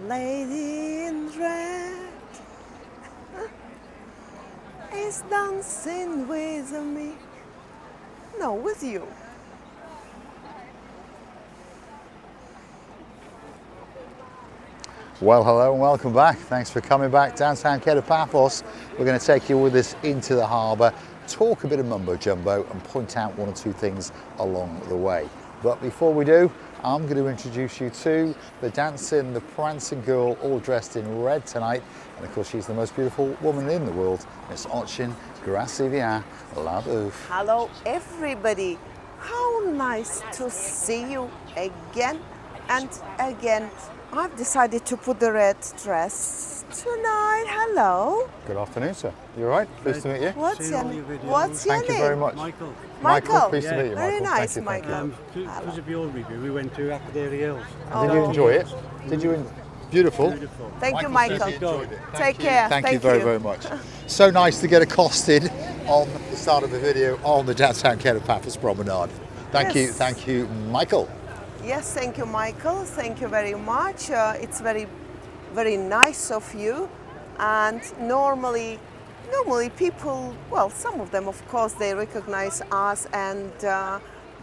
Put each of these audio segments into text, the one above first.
lady in red is dancing with me. No, with you. Well, hello and welcome back. Thanks for coming back downtown Paphos. We're going to take you with us into the harbour, talk a bit of mumbo jumbo and point out one or two things along the way. But before we do, I'm going to introduce you to the dancing, the prancing girl, all dressed in red tonight. And of course, she's the most beautiful woman in the world, Miss Ochin Gracivia Labouf. Hello, everybody. How nice to see you again and again. I've decided to put the red dress tonight. Hello. Good afternoon, sir. You all right? Pleased to meet you. What's your Thank name? you very much. Michael. Michael. Pleased to meet you, Michael. Very nice, Thank you, Michael. Because of your review, we went to Akadari Hills. Did you enjoy it? Did you? Beautiful. Beautiful. Thank you, Michael Michael. says he enjoyed it. Take care. Thank you very much. So nice to get accosted on the start of a video on the downtown Paphos promenade. Thank you, Michael. Yes, thank you, Michael. Thank you very much. It's very, very nice of you. And normally people, well, some of them, of course, they recognize us and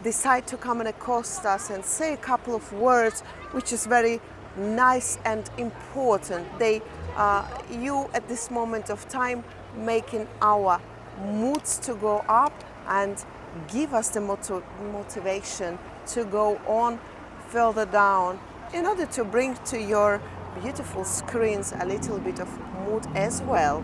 decide to come and accost us and say a couple of words, which is very nice and important. You at this moment of time making our moods to go up and give us the motivation to go on further down in order to bring to your beautiful screens a little bit of mood as well.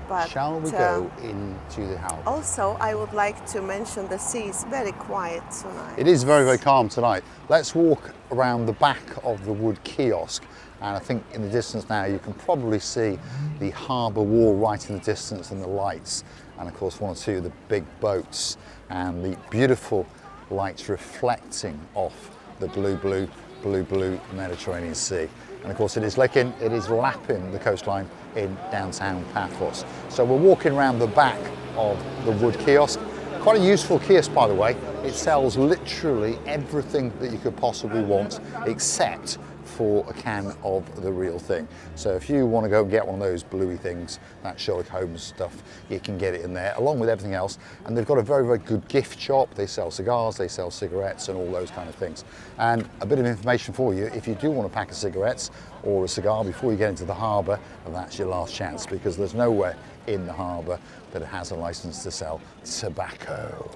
But shall we go into the house? Also, I would like to mention the sea is very quiet tonight. It is very, very calm tonight. Let's walk around the back of the wood kiosk. And I think in the distance now you can probably see the harbour wall right in the distance and the lights. And of course one or two of the big boats and the beautiful lights reflecting off the blue Mediterranean Sea. And of course it is lapping the coastline in downtown Paphos. So we're walking around the back of the wood kiosk. Quite a useful kiosk, by the way. It sells literally everything that you could possibly want except for a can of the real thing. So if you want to go and get one of those bluey things, that Sherlock Holmes stuff, you can get it in there along with everything else. And they've got a very, very good gift shop. They sell cigars, they sell cigarettes and all those kind of things. And a bit of information for you, if you do want a pack of cigarettes or a cigar before you get into the harbour, that's your last chance because there's nowhere in the harbour that has a license to sell tobacco.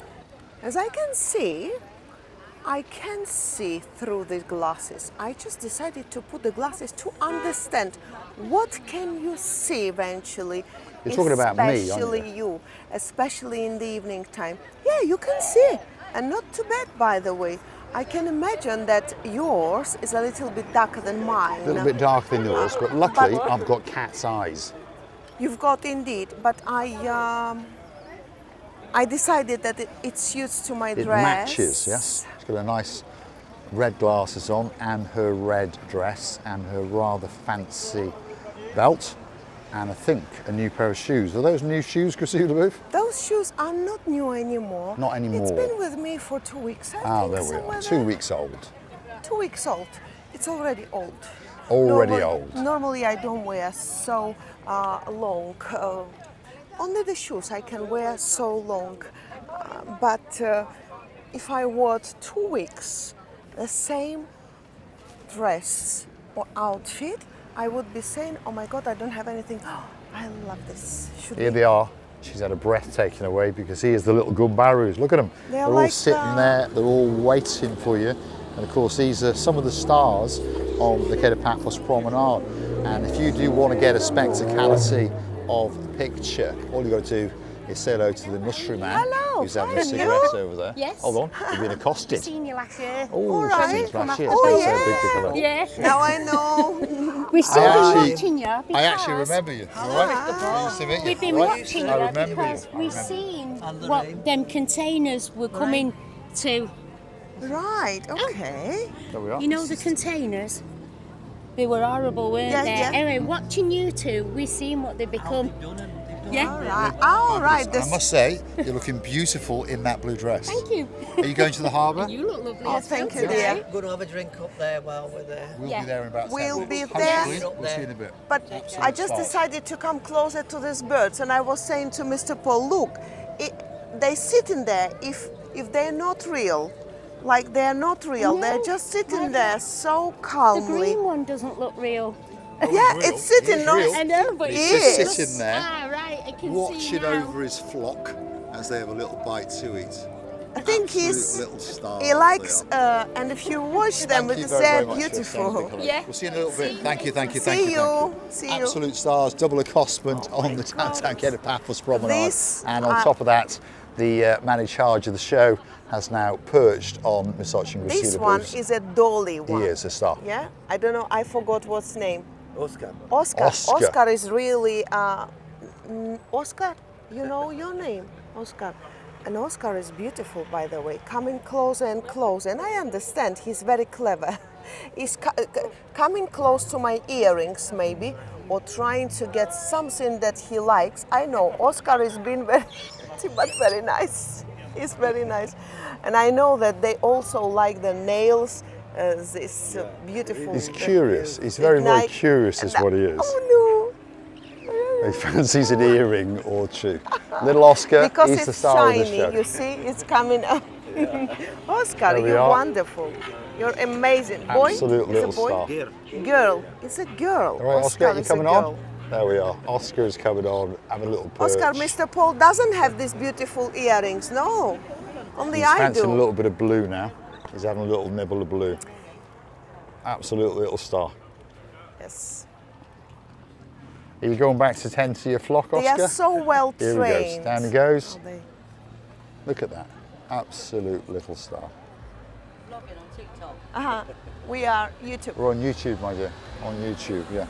As I can see through the glasses. I just decided to put the glasses to understand what can you see eventually. You're talking about me, aren't you? Especially you, especially in the evening time. Yeah, you can see, and not too bad, by the way. I can imagine that yours is a little bit darker than mine. A little bit darker than yours, but luckily I've got cat's eyes. You've got indeed, but I decided that it suits to my dress. It matches, yes. She's got a nice red glasses on and her red dress and her rather fancy belt and I think a new pair of shoes. Are those new shoes, Gracivia Labouf? Those shoes are not new anymore. Not anymore. It's been with me for 2 weeks. There we are. 2 weeks old. 2 weeks old. It's already old. Old. Normally I don't wear so long. Only the shoes I can wear so long, but if I wore 2 weeks the same dress or outfit, I would be saying, oh my God, I don't have anything. Oh, I love this. Here they are. She's had a breath taken away because here's the little gumbaroos. Look at them. They're all sitting there. They're all waiting for you. And of course, these are some of the stars on the Paphos promenade. And if you do want to get a spectacality of the picture, all you got to do is say hello to the mushroom man who's having a cigarette over there. Yes. Hold on, you've been accosted. I've seen you last year. Oh, right. she's seen last year. Oh, So Yes. Now I know. We've still been watching you because I actually remember you. All right. Nice to meet you. we've been All right? watching I you remember because you. we've seen what them containers were coming to. Right, okay. There we are. You know the containers? They were horrible, weren't Yeah, they? yeah. Anyway, watching you two, we've seen what they've become. Yeah. All right. I must say, you're looking beautiful in that blue dress. Thank you. Are you going to the harbour? You look lovely. Oh, as thank well you, today. dear. Going to have a drink up there while we're there. We'll Yeah. be there in about 10 We'll minutes. be there. Hopefully, we'll see you in a bit. But I just decided to come closer to these birds, and I was saying to Mr. Paul, look, they sitting there. If they're not real, like they're not real, they're No. just sitting there so The calmly. green one doesn't look real. Yeah, it's sitting. He's No, real. I know, but He He's is. just sitting there, Ah, right. I can see watching now. over his flock as they have a little bite to eat. I think Absolute little stars he likes, they are. and if you watch them, Thank you it's very, they're very much for saying beautiful. big hello. Yeah. We'll see you in a little bit. Thank you, thank you, See thank you, you. thank See you. you. Absolute stars, double accostant Oh on the downtown gate of Paphos Promenade. This, And on top of that, the man in charge of the show has now perched on Miss Oching. This one is a dolly one. He is a star. Yeah, I don't know. I forgot what's name. Oscar. Oscar. Oscar. Oscar is really Oscar. You know your name, Oscar. And Oscar is beautiful, by the way. Coming closer and closer, and I understand he's very clever. He's coming close to my earrings, maybe, or trying to get something that he likes. I know Oscar has been very, but very nice. He's very nice, and I know that they also like the nails. This beautiful. He's curious. He's very, very Like- curious is what he is. Oh He fancies an earring or two. Little Oscar, no! Because he's the it's star of the shiny, show. you see, it's coming up. Oscar, There we you're are. wonderful. You're amazing. Boy, Absolute it's little a boy. star. Here. Girl, it's a girl. All right, Oscar, you is a coming girl. on? There we are. Oscar is coming on, having a little perch. Oscar, Mr. Paul doesn't have these beautiful earrings. No, only He's I fancying do. a little bit of blue now. He's having a little nibble of blue. Absolute little star. Yes. Are you going back to tend to your flock, They Oscar? are so well Here trained. he goes. Down he goes. Oh, they- Look at that. Absolute little star. We are YouTube. We're on YouTube, my dear. On YouTube, yeah.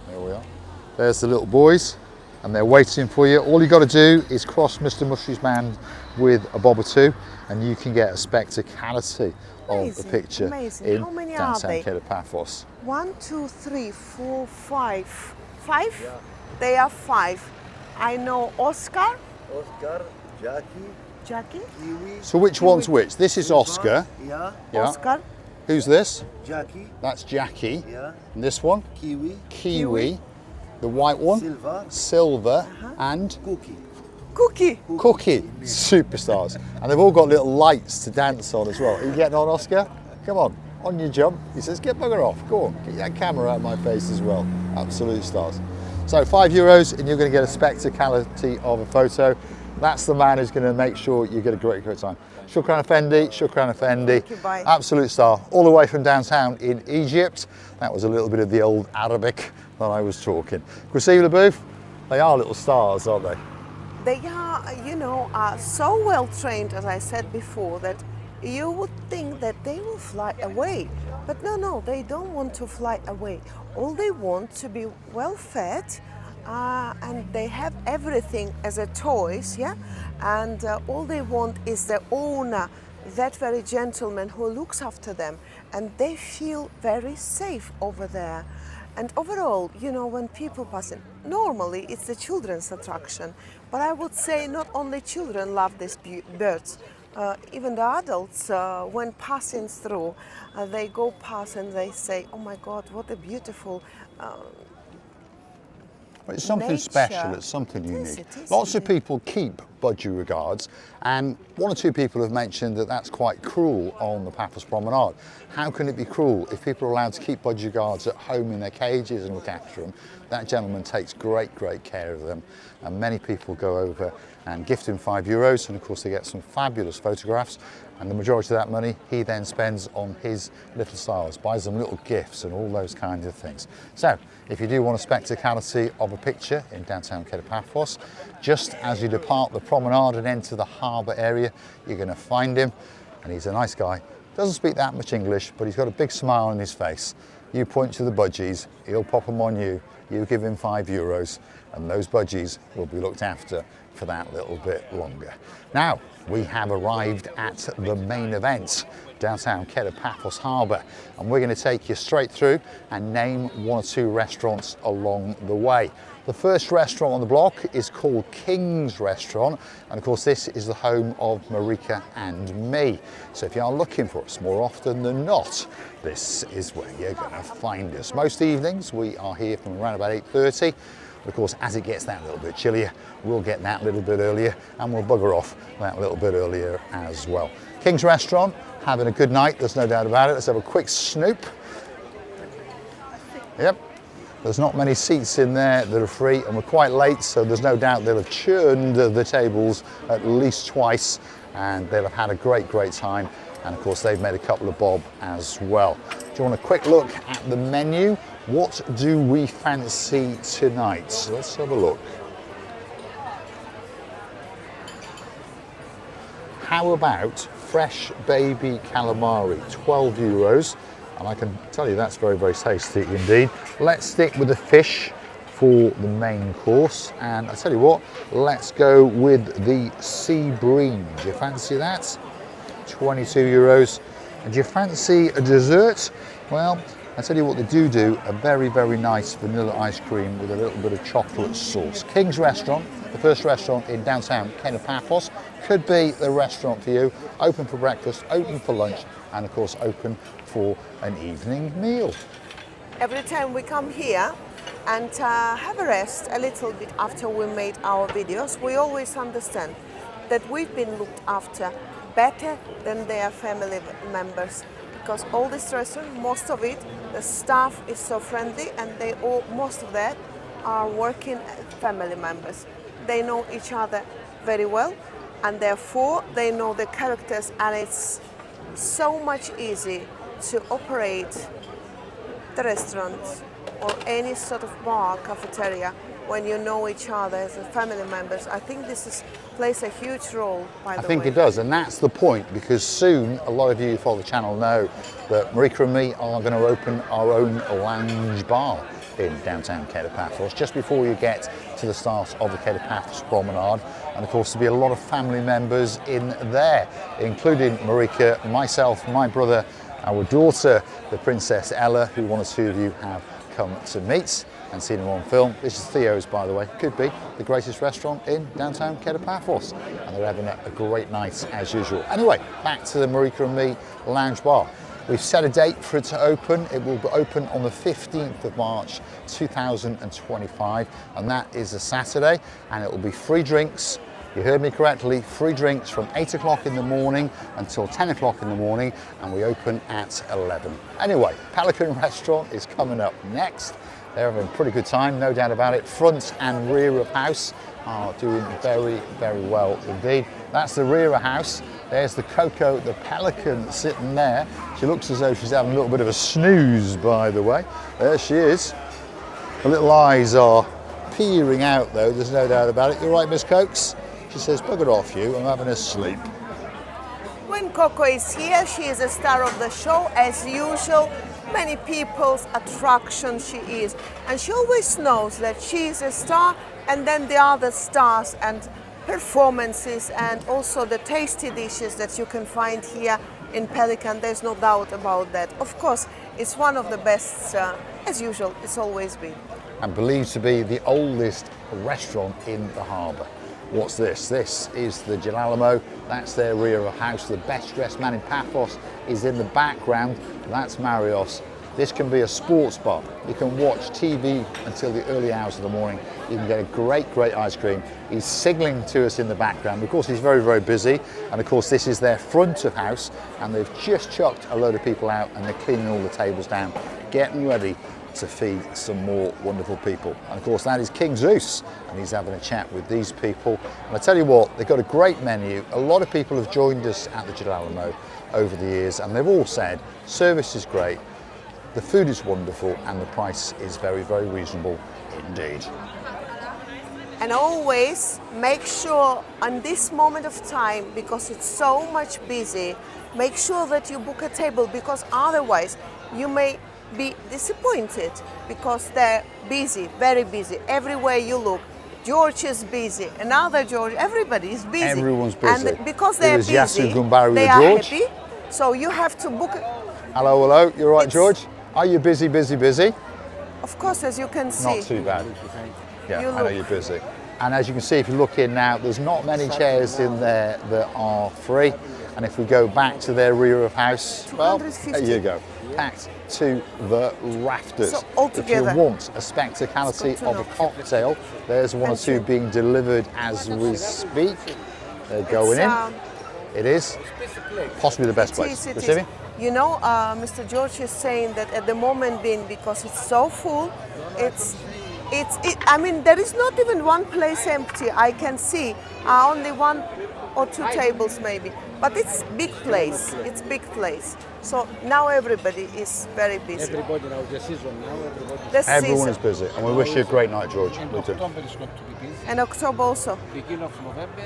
There we are. There's the little boys, and they're waiting for you. All you got to do is cross Mr. Mushy's band with a bob or two, and you can get a spectacality of the Amazing, are amazing. in How many are downtown they? Cape Paphos. 1, 2, 3, 4, 5. 5? Yeah. They are 5. I know Oscar, Oscar, Jackie, Jackie, Kiwi. So which one's which? This is Oscar. Yeah. Yeah. Oscar, Who's this? Jackie. That's Jackie. Yeah. And this one? Kiwi. Kiwi. The white one? Silver. Silver. And Cookie. Cookie. Cookie. Superstars. And they've all got little lights to dance on as well. Are you getting on, Oscar? Come on your jump. He says, get bugger off. Go on, get that camera out of my face as well. Absolute stars. So €5 and you're going to get a spectacality of a photo. That's the man who's going to make sure you get a great time. Shukran Effendi, Shukran Effendi. Thank you, bye. Absolute star. All the way from downtown in Egypt. That was a little bit of the old Arabic that I was talking. Chrissy LaBouffe, they are little stars, aren't they? They are, so well trained, as I said before, that you would think that they will fly away. But no, they don't want to fly away. All they want to be well fed, and they have everything as a toys, yeah? And all they want is the owner, that very gentleman who looks after them, and they feel very safe over there. And overall, when people pass in, normally it's the children's attraction, but I would say not only children love these birds, even the adults, when passing through, they go past and they say, oh my God, what a beautiful It's something nature. special, it's something It is, unique. it is Lots of indeed. people keep budgie regards, and one or two people have mentioned that that's quite cruel on the Paphos Promenade. How can it be cruel if people are allowed to keep budgie regards at home in their cages and look after them? That gentleman takes great care of them, and many people go over and gift him €5, and of course they get some fabulous photographs, and the majority of that money he then spends on his little stars, buys them little gifts and all those kinds of things. So if you do want a spectacality of a picture in downtown Cape Paphos, just as you depart the promenade and enter the harbour area, you're going to find him, and he's a nice guy. Doesn't speak that much English, but he's got a big smile on his face. You point to the budgies, he'll pop them on you, you give him €5, and those budgies will be looked after for that little bit longer. Now, we have arrived at the main event, downtown Paphos Harbour, and we're going to take you straight through and name one or two restaurants along the way. The first restaurant on the block is called King's Restaurant, and of course this is the home of Marika and me. So if you are looking for us more often than not, this is where you're going to find us. Most evenings we are here from around about 8:30. Of course, as it gets that little bit chillier, we'll get that little bit earlier and we'll bugger off that little bit earlier as well. King's Restaurant, having a good night, there's no doubt about it. Let's have a quick snoop. Yep, there's not many seats in there that are free, and we're quite late, so there's no doubt they'll have churned the tables at least twice, and they'll have had a great time. And of course, they've made a couple of bob as well. Do you want a quick look at the menu? What do we fancy tonight? So let's have a look. How about fresh baby calamari, 12 euros. And I can tell you that's very tasty indeed. Let's stick with the fish for the main course. And I tell you what, let's go with the sea bream. Do you fancy that? 22 euros. And do you fancy a dessert? Well, I tell you what, they do a very nice vanilla ice cream with a little bit of chocolate sauce. King's Restaurant, the first restaurant in downtown Paphos, could be the restaurant for you. Open for breakfast, open for lunch, and of course open for an evening meal. Every time we come here and have a rest a little bit after we made our videos, we always understand that we've been looked after better than their family members. Because all this restaurant, most of it, the staff is so friendly, and most of that are working family members. They know each other very well, and therefore they know the characters, and it's so much easy to operate the restaurant or any sort of bar, cafeteria, when you know each other as family members. I think this plays a huge role, by the way. I think it does, and that's the point, because soon a lot of you who follow the channel know that Marika and me are going to open our own lounge bar in downtown Paphos, just before you get to the start of the Paphos promenade. And of course there'll be a lot of family members in there, including Marika, myself, my brother, our daughter, the Princess Ella, who one or two of you have come to meet and seen him on film. This is Theo's, by the way. Could be the greatest restaurant in downtown Paphos, and they're having a great night as usual. Anyway, back to the Marika and me lounge bar. We've set a date for it to open. It will be open on the 15th of March 2025, and that is a Saturday, and it will be free drinks. You heard me correctly, free drinks from 8 o'clock in the morning until 10 o'clock in the morning, and we open at 11. Anyway, Pelican Restaurant is coming up next. They're having a pretty good time, no doubt about it. Front and rear of house are doing very well indeed. That's the rear of house. There's the Coco, the Pelican, sitting there. She looks as though she's having a little bit of a snooze, by the way. There she is. Her little eyes are peering out though, there's no doubt about it. You're right, Miss Cokes? She says, bugger off you, I'm having a sleep. When Coco is here, she is a star of the show, as usual. Many people's attraction she is. And she always knows that she is a star, and then the other stars and performances, and also the tasty dishes that you can find here in Pelican. There's no doubt about that. Of course, it's one of the best, as usual, it's always been. And believed to be the oldest restaurant in the harbour. What's this? This is the Jalalamo. That's their rear of house. The best dressed man in Paphos is in the background. That's Marios. This can be a sports bar. You can watch TV until the early hours of the morning. You can get a great ice cream. He's signalling to us in the background. Of course, he's very busy. And of course, this is their front of house. And they've just chucked a load of people out, and they're cleaning all the tables down, getting ready to feed some more wonderful people. And of course that is King Zeus, and he's having a chat with these people. And I tell you what, they've got a great menu. A lot of people have joined us at the Jalalamo over the years, and they've all said service is great, the food is wonderful, and the price is very reasonable indeed. And always make sure on this moment of time, because it's so much busy, make sure that you book a table, because otherwise you may be disappointed, because they're busy, very busy. Everywhere you look, George is busy, another George, everybody is busy. Everyone's busy. And because they are There is busy, Yasu Gumbaru they with are George. happy. So you have to book. Hello, hello. You're right, It's- George? Are you busy, busy, busy? Of course, as you can see. Not too bad. Yeah, You I know look- you're busy. And as you can see, if you look in now, there's not many chairs in there that are free. And if we go back to their rear of house, well, there 250. you go, packed to the rafters. So altogether- if you want a spectacality It's good of to a know. cocktail, there's one or Thank two you. being delivered as we speak. They're going in. It is possibly the best place. It is. Receiving? You know, Mr. George is saying that at the moment being, because it's so full, I mean, there is not even one place empty. I can see only one or two tables maybe, but it's big place. It's big place. So now everybody is very busy. Everybody now, the season now, everybody. This Everyone season. is busy. And we wish you a great night, George. And We do. October is going to be busy. And October also. Beginning of November.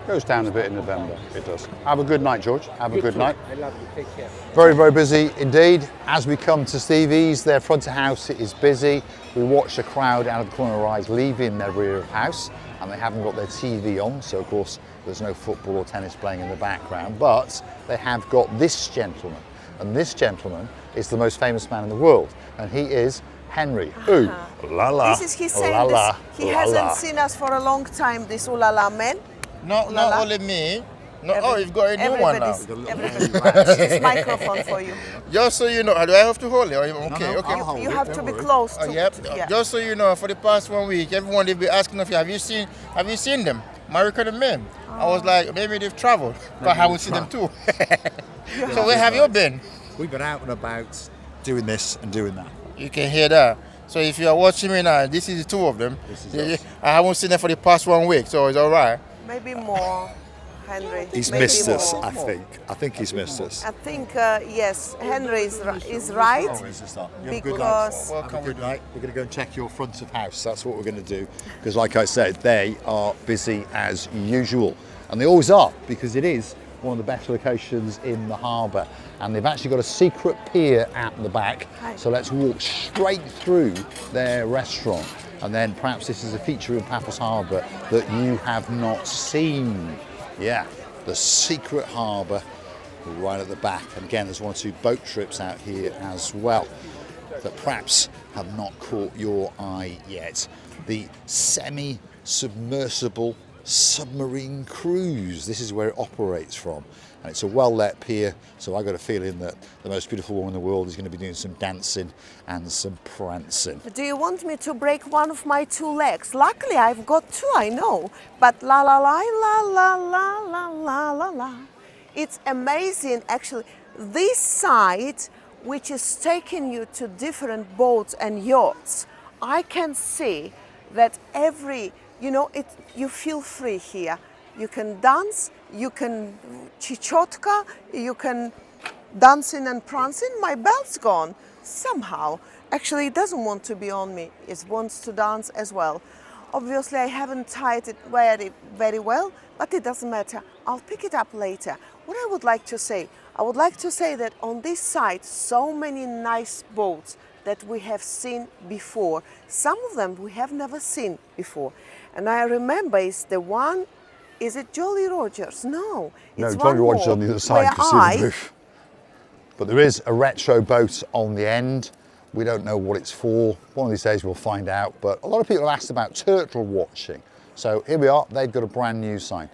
Goes down a bit in November, it does. Have a good night, George. Have a good night. I love you. Take care. Very, very busy indeed. As we come to Stevie's, their front of house is busy. We watch the crowd out of the corner of our eyes leaving their rear of house, and they haven't got their TV on, so of course there's no football or tennis playing in the background, but they have got this gentleman, and this gentleman is the most famous man in the world, and he is Henry. Ooh, la la, This is he saying la la, this. He la hasn't la. seen us for a long time, this ulala man. Not La. only me. No, oh, you've got a new one now. Everybody. This microphone for you. Just so you know, do I have to hold it? Or okay, no, okay. I'll hold You it, have don't to be worry. close Oh, to. yep. Yeah. Just so you know, for the past 1 week, everyone they've been asking if you have you seen them? Marika the men. I was like, maybe they've traveled, but I haven't seen them too. So where have you been? We've been out and about doing this and doing that. You can hear that. So if you are watching me now, this is the two of them. This is us. I haven't seen them for the past 1 week, so it's all right. Maybe more, Henry. He's Maybe missed us, more. I think. I think he's missed us. I think, yes, Henry is right. Because Have a good night. We're going to go and check your front of house. That's what we're going to do. Because like I said, they are busy as usual. And they always are, because it is one of the best locations in the harbour. And they've actually got a secret pier at the back. Hi. So let's walk straight through their restaurant. And then perhaps this is a feature in Paphos Harbour that you have not seen. Yeah, the secret harbour right at the back. And again, there's one or two boat trips out here as well that perhaps have not caught your eye yet. The semi-submersible submarine cruise. This is where it operates from. And it's a well-lit pier, so I got a feeling that the most beautiful woman in the world is going to be doing some dancing and some prancing. do you want me to break one of my two legs? Luckily, I've got two, I know. But la la la la la la la la la la. It's amazing, actually. This side, which is taking you to different boats and yachts, I can see that you feel free here. You can dance, you can chichotka, you can dancing and prancing. My belt's gone somehow. Actually, it doesn't want to be on me. It wants to dance as well. Obviously, I haven't tied it very well, but it doesn't matter. I'll pick it up later. What I would like to say, that on this side, so many nice boats that we have seen before. Some of them we have never seen before. And I remember is it Jolly Rogers? No, it's No, one Johnny Rogers more on the other side, you can see the roof. But there is a retro boat on the end. We don't know what it's for. One of these days we'll find out. But a lot of people have asked about turtle watching. So here we are, they've got a brand new sign.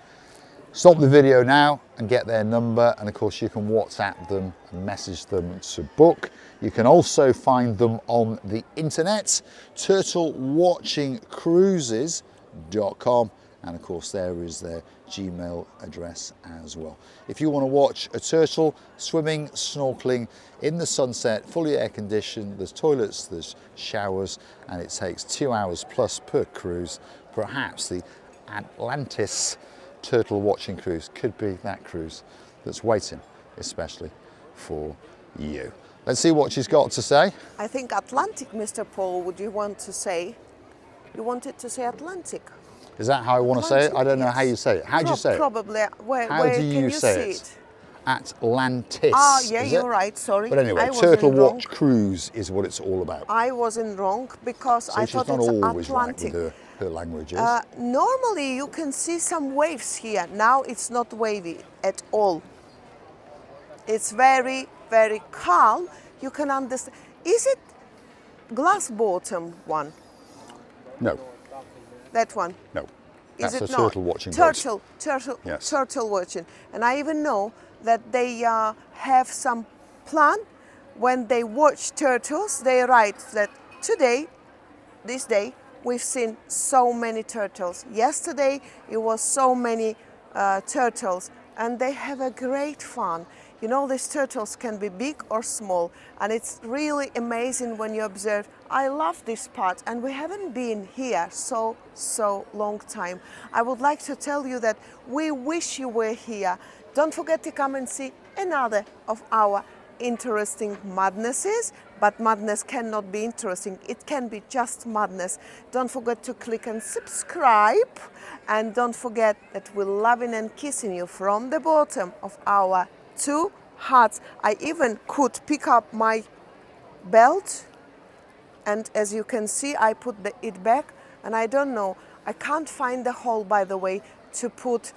Stop the video now and get their number. And of course you can WhatsApp them and message them to book. You can also find them on the internet, turtlewatchingcruises.com. And of course there is their Gmail address as well. If you want to watch a turtle swimming, snorkeling in the sunset, fully air conditioned, there's toilets, there's showers, and it takes 2 hours plus per cruise. Perhaps the Atlantis turtle watching cruise could be that cruise that's waiting especially for you. Let's see what she's got to say. I think Atlantic, Mr. Paul, would you want to say? You wanted to say Atlantic. Is that how I want to say it? I don't know how you say it. How do you say it? Probably. Where How where do can you you say see it? Atlantis. Ah, yeah, is you're it? right. Sorry. But anyway, I was Turtle in wrong. Watch Cruise is what it's all about. I wasn't wrong because I she's thought not it's always right with Atlantic. her her language is. Normally you can see some waves here. Now it's not wavy at all. It's very, very calm. You can understand. Is it glass bottom one? No, That one? no. Is That's it a not? turtle watching boat. Yes. Turtle watching. And I even know that they have some plan. When they watch turtles, they write that today, this day, we've seen so many turtles. Yesterday, it was so many turtles. And they have a great fun. You know, these turtles can be big or small, and it's really amazing when you observe. I love this part, and we haven't been here so long time. I would like to tell you that we wish you were here. Don't forget to come and see another of our interesting madnesses, but madness cannot be interesting. It can be just madness. Don't forget to click and subscribe, and don't forget that we're loving and kissing you from the bottom of our 2 hearts. I even could pick up my belt, and as you can see, I put it back, and I don't know, I can't find the hole, by the way, to put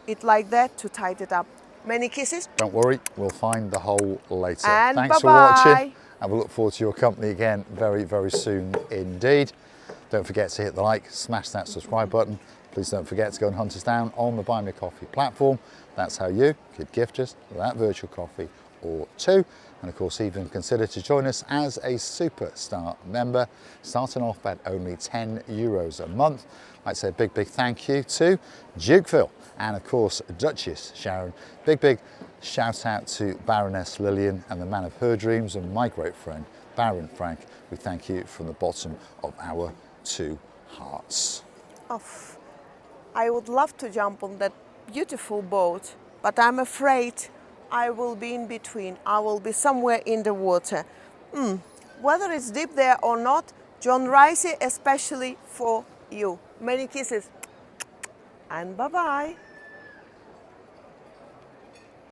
it like that to tie it up. Many kisses. Don't worry, we'll find the hole later. And Thanks for bye-bye. watching, and we'll look forward to your company again very, very soon indeed. Don't forget to hit the like, smash that subscribe button. Please don't forget to go and hunt us down on the Buy Me a Coffee platform. That's how you could gift us that virtual coffee or 2. And of course, even consider to join us as a Superstar member, starting off at only €10 a month. I'd say a big, big thank you to Duke Phil and of course Duchess Sharon. Big shout out to Baroness Lillian and the man of her dreams, and my great friend Baron Frank. We thank you from the bottom of our 2 hearts. I would love to jump on that beautiful boat, but I'm afraid I will be in between. I will be somewhere in the water. Whether it's deep there or not, John Ricey, especially for you. Many kisses and bye-bye.